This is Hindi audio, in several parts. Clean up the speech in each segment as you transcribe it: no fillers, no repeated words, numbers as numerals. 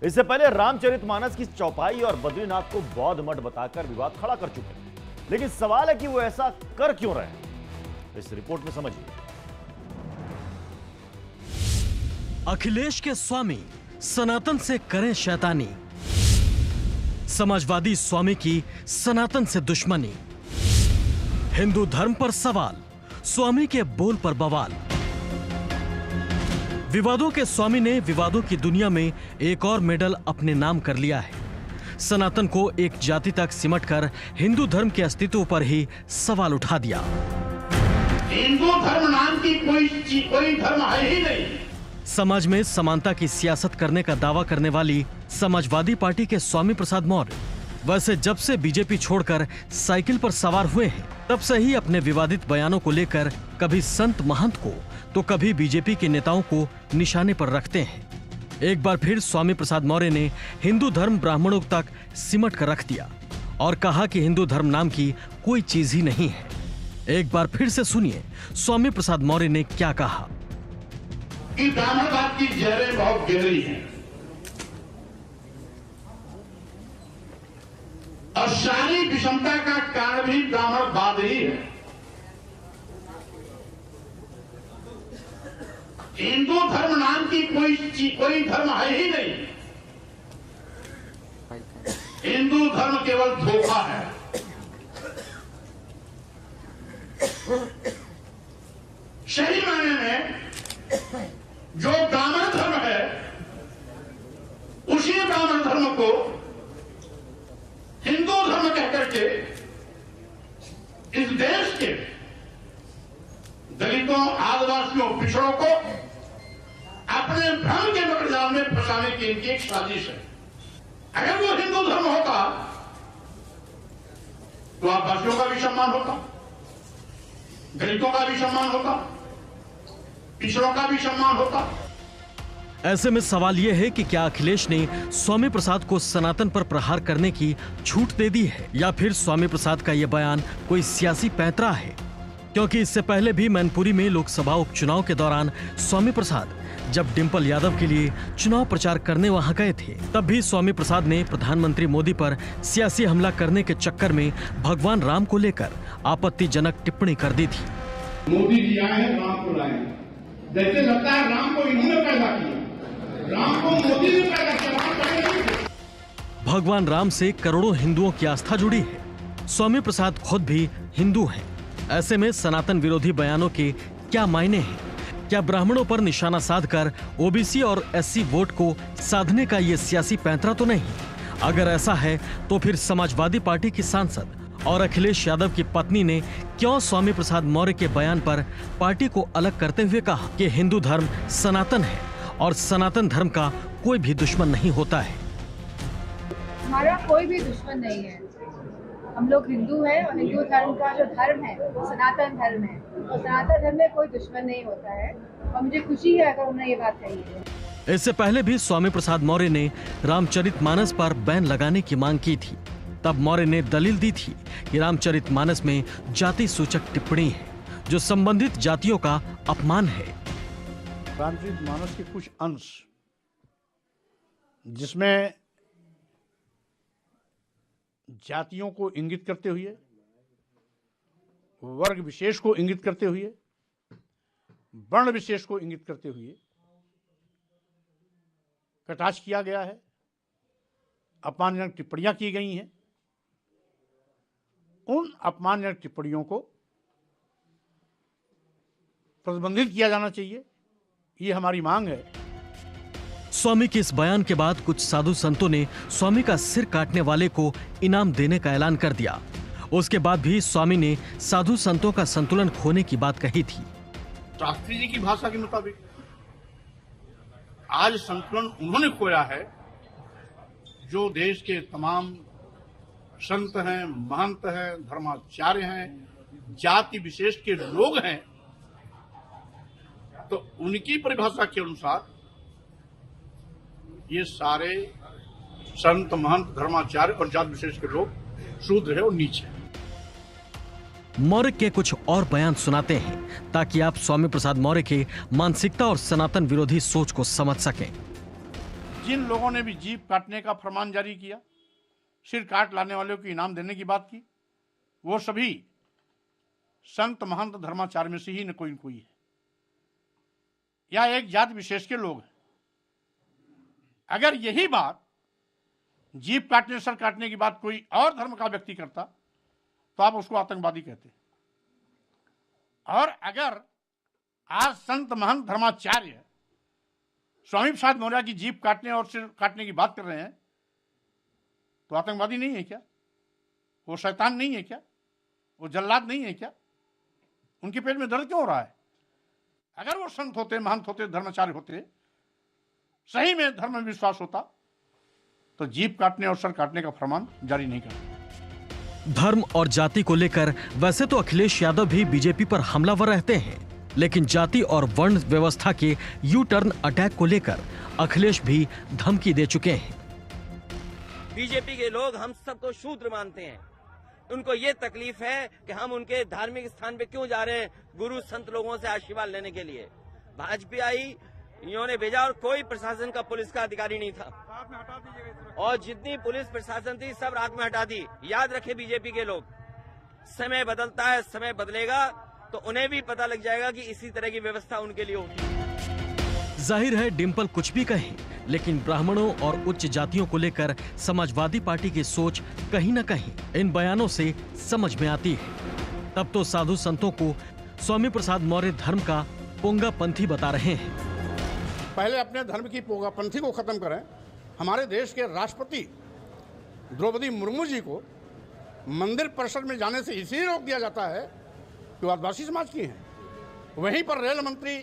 इससे पहले रामचरितमानस की चौपाई और बद्रीनाथ को बौद्ध मठ बताकर विवाद खड़ा कर चुके हैं, लेकिन सवाल है कि वो ऐसा कर क्यों रहे हैं। इस रिपोर्ट में समझिए। अखिलेश के स्वामी सनातन से करें शैतानी, समाजवादी स्वामी की सनातन से दुश्मनी, हिंदू धर्म पर सवाल, स्वामी के बोल पर बवाल। विवादों के स्वामी ने विवादों की दुनिया में एक और मेडल अपने नाम कर लिया है। सनातन को एक जाति तक सिमटकर हिंदू धर्म के अस्तित्व पर ही सवाल उठा दिया। हिंदू धर्म नाम की कोई धर्म है ही नहीं। समाज में समानता की सियासत करने का दावा करने वाली समाजवादी पार्टी के स्वामी प्रसाद मौर्य वैसे जब से बीजेपी छोड़कर साइकिल पर सवार हुए हैं, तब से ही अपने विवादित बयानों को लेकर कभी संत महंत को तो कभी बीजेपी के नेताओं को निशाने पर रखते हैं। एक बार फिर स्वामी प्रसाद मौर्य ने हिंदू धर्म ब्राह्मणों तक सिमट कर रख दिया और कहा कि हिंदू धर्म नाम की कोई चीज ही नहीं है। एक बार फिर से सुनिए स्वामी प्रसाद मौर्य ने क्या कहा। कि ब्राह्मणवाद की जहरें बहुत गहरी हैं और सारी विषमता का कारण भी ब्राह्मणवाद ही है। हिंदू धर्म नाम की कोई धर्म है ही नहीं। हिंदू धर्म केवल धोखा है। सही मायने में जो ब्राह्मण धर्म है, उसी ब्राह्मण धर्म को हिंदू धर्म कहकर के इस देश के दलितों, आदिवासियों, पिछड़ों को अपने भ्रम के मकड़जाल में फंसाने की इनकी एक साजिश है। अगर वो हिंदू धर्म होता तो आदिवासियों का भी सम्मान होता, दलितों का भी सम्मान होता, पिछड़ों का भी सम्मान होता। ऐसे में सवाल यह है कि क्या अखिलेश ने स्वामी प्रसाद को सनातन पर प्रहार करने की छूट दे दी है या फिर स्वामी प्रसाद का यह बयान कोई सियासी पैंतरा है। क्योंकि इससे पहले भी मैनपुरी में लोकसभा उपचुनाव के दौरान स्वामी प्रसाद जब डिंपल यादव के लिए चुनाव प्रचार करने वहां गए थे, तब भी स्वामी प्रसाद ने प्रधानमंत्री मोदी पर सियासी हमला करने के चक्कर में भगवान राम को लेकर आपत्तिजनक टिप्पणी कर दी थी। मोदी जी आए हैं, राम को लाए, जैसे लगता है राम को इन्होंने पैदा किया, राम को मोदी ने पैदा किया। भगवान राम से करोड़ों हिंदुओं की आस्था जुड़ी है। स्वामी प्रसाद खुद भी हिंदू हैं। ऐसे में सनातन विरोधी बयानों के क्या मायने हैं? क्या ब्राह्मणों पर निशाना साधकर ओबीसी और एससी वोट को साधने का ये सियासी पैंतरा तो नहीं? अगर ऐसा है तो फिर समाजवादी पार्टी की सांसद और अखिलेश यादव की पत्नी ने क्यों स्वामी प्रसाद मौर्य के बयान पर पार्टी को अलग करते हुए कहा कि हिंदू धर्म सनातन है और सनातन धर्म का कोई भी दुश्मन नहीं होता है? हमारा कोई भी दुश्मन नहीं है। हम लोग हिंदू हैं और हिंदू धर्म का जो धर्म है वो सनातन धर्म है और सनातन धर्म में कोई दुश्मन नहीं होता है और मुझे खुशी है अगर उन्होंने ये बात कही है। इससे पहले भी स्वामी प्रसाद मौर्य ने रामचरितमानस पर बैन लगाने की मांग की थी। तब मौर्य ने दलील दी थी कि रामचरितमानस में जाति सूचक टिप्पणी है जो संबंधित जातियों का अपमान है। रामचरितमानस के कुछ अंश जिसमें जातियों को इंगित करते हुए, वर्ग विशेष को इंगित करते हुए, वर्ण विशेष को इंगित करते हुए कटाक्ष किया गया है, अपमानजनक टिप्पणियां की गई हैं। उन अपमानजनक टिप्पणियों को प्रतिबंधित किया जाना चाहिए, ये हमारी मांग है। स्वामी के इस बयान के बाद कुछ साधु संतों ने स्वामी का सिर काटने वाले को इनाम देने का ऐलान कर दिया। उसके बाद भी स्वामी ने साधु संतों का संतुलन खोने की बात कही थी। शास्त्री जी की भाषा के मुताबिक आज संतुलन उन्होंने खोया है जो देश के तमाम संत हैं, महंत हैं, धर्माचार्य हैं, जाति विशेष के लोग हैं, तो उनकी परिभाषा के अनुसार ये सारे संत, महंत, धर्माचार्य और जाति विशेष के लोग शूद्र है और नीच है। मौर्य के कुछ और बयान सुनाते हैं ताकि आप स्वामी प्रसाद मौर्य के मानसिकता और सनातन विरोधी सोच को समझ सकें। जिन लोगों ने भी जीप काटने का फरमान जारी किया, सिर काट लाने वालों को इनाम देने की बात की, वो सभी संत महंत धर्माचार्य में से ही न कोई है, या एक जाति विशेष के लोग हैं। अगर यही बात जीप काटने सर काटने की बात कोई और धर्म का व्यक्ति करता तो आप उसको आतंकवादी कहते। और अगर आज संत महंत धर्माचार्य स्वामी प्रसाद मौर्य की जीप काटने और सिर काटने की बात कर रहे हैं तो आतंकवादी नहीं है क्या? वो शैतान नहीं है क्या? वो जल्लाद नहीं है क्या? उनके पेट में दर्द क्यों हो रहा है? अगर वो संत होते, महंत होते, धर्माचार्य होते, सही में धर्म में विश्वास होता तो जीप काटने और सर काटने का फरमान जारी नहीं करते। धर्म और जाति को लेकर वैसे तो अखिलेश यादव भी बीजेपी पर हमलावर रहते हैं, लेकिन जाति और वर्ण व्यवस्था के यू टर्न अटैक को लेकर अखिलेश भी धमकी दे चुके हैं। बीजेपी के लोग हम सबको शूद्र मानते हैं। उनको ये तकलीफ है कि हम उनके धार्मिक स्थान पे क्यों जा रहे हैं गुरु संत लोगों से आशीर्वाद लेने के लिए। भाजपा आई, इन्होंने भेजा और कोई प्रशासन का पुलिस का अधिकारी नहीं था, और जितनी पुलिस प्रशासन थी सब रात में हटा दी। याद रखे बीजेपी के लोग, समय बदलता है, समय बदलेगा तो उन्हें भी पता लग जाएगा कि इसी तरह की व्यवस्था उनके लिए होती है। जाहिर है डिम्पल कुछ भी कहें, लेकिन ब्राह्मणों और उच्च जातियों को लेकर समाजवादी पार्टी की सोच कहीं न कहीं इन बयानों से समझ में आती है। तब तो साधु संतों को स्वामी प्रसाद मौर्य धर्म का पोंगापंथी बता रहे हैं। पहले अपने धर्म की पोंगापंथी को खत्म करें। हमारे देश के राष्ट्रपति द्रौपदी मुर्मू जी को मंदिर परिसर में जाने से इसलिए रोक दिया जाता है कि वो आदिवासी समाज की हैं। वहीं पर रेल मंत्री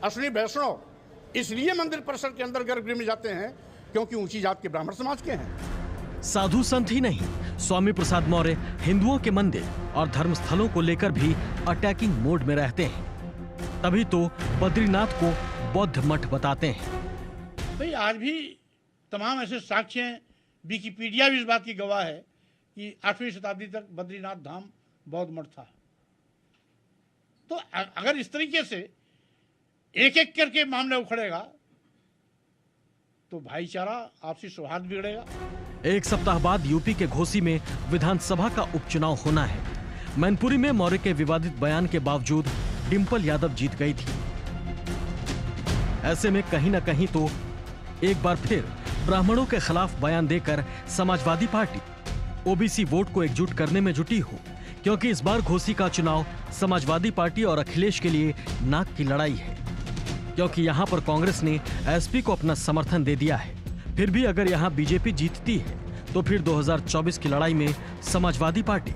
अश्विनी वैष्णव इसलिए मंदिर परिसर के अंदर गर्भगृह में जाते हैं क्योंकि ऊंची जात के ब्राह्मण समाज के हैं। साधु संत ही नहीं, स्वामी प्रसाद मौर्य हिंदुओं के मंदिर और धर्म स्थलों को लेकर भी अटैकिंग मोड में रहते हैं। तभी तो बद्रीनाथ को बौद्ध मठ बताते हैं। भाई आज भी तमाम ऐसे साक्ष्य हैं, विकिपीडिया भी इस बात की गवाह है कि 8वीं शताब्दी तक बद्रीनाथ धाम बौद्ध मठ था। तो अगर इस तरीके से एक एक करके मामला उखड़ेगा तो भाईचारा, आपसी सौहार्द बिगड़ेगा। एक सप्ताह बाद यूपी के घोसी में विधानसभा का उपचुनाव होना है। मैनपुरी में मौर्य के विवादित बयान के बावजूद डिम्पल यादव जीत गई थी। ऐसे में कहीं न कहीं तो एक बार फिर ब्राह्मणों के खिलाफ बयान देकर समाजवादी पार्टी ओबीसी वोट को एकजुट करने में जुटी हो, क्योंकि इस बार घोसी का चुनाव समाजवादी पार्टी और अखिलेश के लिए नाक की लड़ाई है। क्योंकि यहां पर कांग्रेस ने एसपी को अपना समर्थन दे दिया है। फिर भी अगर यहां बीजेपी जीतती है तो फिर 2024 की लड़ाई में समाजवादी पार्टी